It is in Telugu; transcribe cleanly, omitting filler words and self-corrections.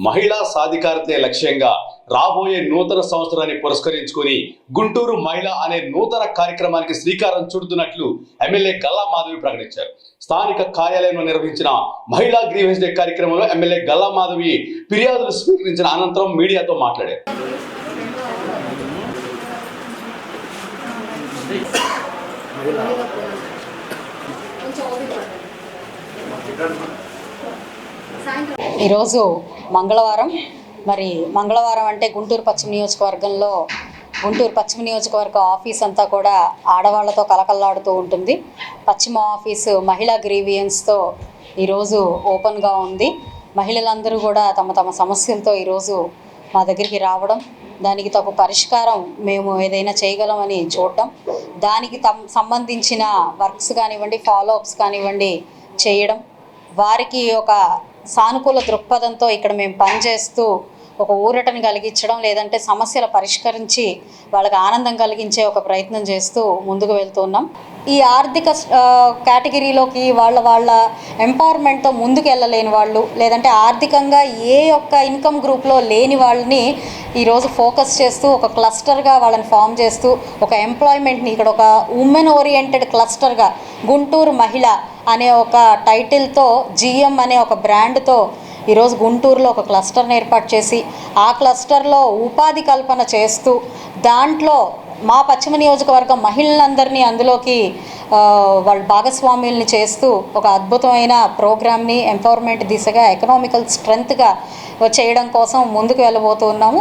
మహిళా సాధికారతే లక్ష్యంగా రాబోయే నూతన సంవత్సరాన్ని పురస్కరించుకొని గుంటూరు మహిళ అనే నూతన కార్యక్రమానికి శ్రీకారం చుడుతున్నట్లు ఎమ్మెల్యే గల్లా మాధవి ప్రకటించారు. స్థానిక కార్యాలయంలో నిర్వహించిన మహిళా గ్రీవెన్స్ డే కార్యక్రమంలో ఎమ్మెల్యే గల్లా మాధవి ఫిర్యాదులు స్వీకరించిన అనంతరం మీడియాతో మాట్లాడారు. ఈరోజు మంగళవారం. మంగళవారం అంటే గుంటూరు పశ్చిమ నియోజకవర్గంలో గుంటూరు పశ్చిమ నియోజకవర్గ ఆఫీస్ అంతా కూడా ఆడవాళ్లతో కలకల్లాడుతూ ఉంటుంది. పశ్చిమ ఆఫీసు మహిళా గ్రీవియన్స్తో ఈరోజు ఓపెన్గా ఉంది. మహిళలందరూ కూడా తమ తమ సమస్యలతో ఈరోజు మా దగ్గరికి రావడం, దానికి తగు పరిష్కారం మేము ఏదైనా చేయగలమని చూడటం, దానికి సంబంధించిన వర్క్స్ కానివ్వండి, ఫాలోఅప్స్ కానివ్వండి చేయడం, వారికి ఒక సానుకూల దృక్పథంతో ఇక్కడ మేము పనిచేస్తూ ఒక ఊరటను కలిగించడం, లేదంటే సమస్యలు పరిష్కరించి వాళ్ళకి ఆనందం కలిగించే ఒక ప్రయత్నం చేస్తూ ముందుకు వెళ్తున్నాం. ఈ ఆర్థిక కేటగిరీలోకి వాళ్ళ ఎంపవర్మెంట్తో ముందుకు వెళ్ళలేని వాళ్ళు, లేదంటే ఆర్థికంగా ఏ ఒక్క ఇన్కమ్ గ్రూప్లో లేని వాళ్ళని ఈరోజు ఫోకస్ చేస్తూ ఒక క్లస్టర్గా వాళ్ళని ఫామ్ చేస్తూ ఒక ఎంప్లాయ్మెంట్ని ఇక్కడ ఒక ఉమెన్ ఓరియంటెడ్ క్లస్టర్గా గుంటూరు మహిళ అనే ఒక టైటిల్తో జిఎం అనే ఒక బ్రాండ్తో ఈరోజు గుంటూరులో ఒక క్లస్టర్ని ఏర్పాటు చేసి ఆ క్లస్టర్లో ఉపాధి కల్పన చేస్తూ దాంట్లో మా పశ్చిమ నియోజకవర్గం మహిళలందరినీ అందులోకి వాళ్ళ భాగస్వామ్యుల్ని చేస్తూ ఒక అద్భుతమైన ప్రోగ్రామ్ని ఎంపవర్మెంట్ దిశగా ఎకనామికల్ స్ట్రెంగ్త్గా చేయడం కోసం ముందుకు వెళ్ళబోతున్నాము.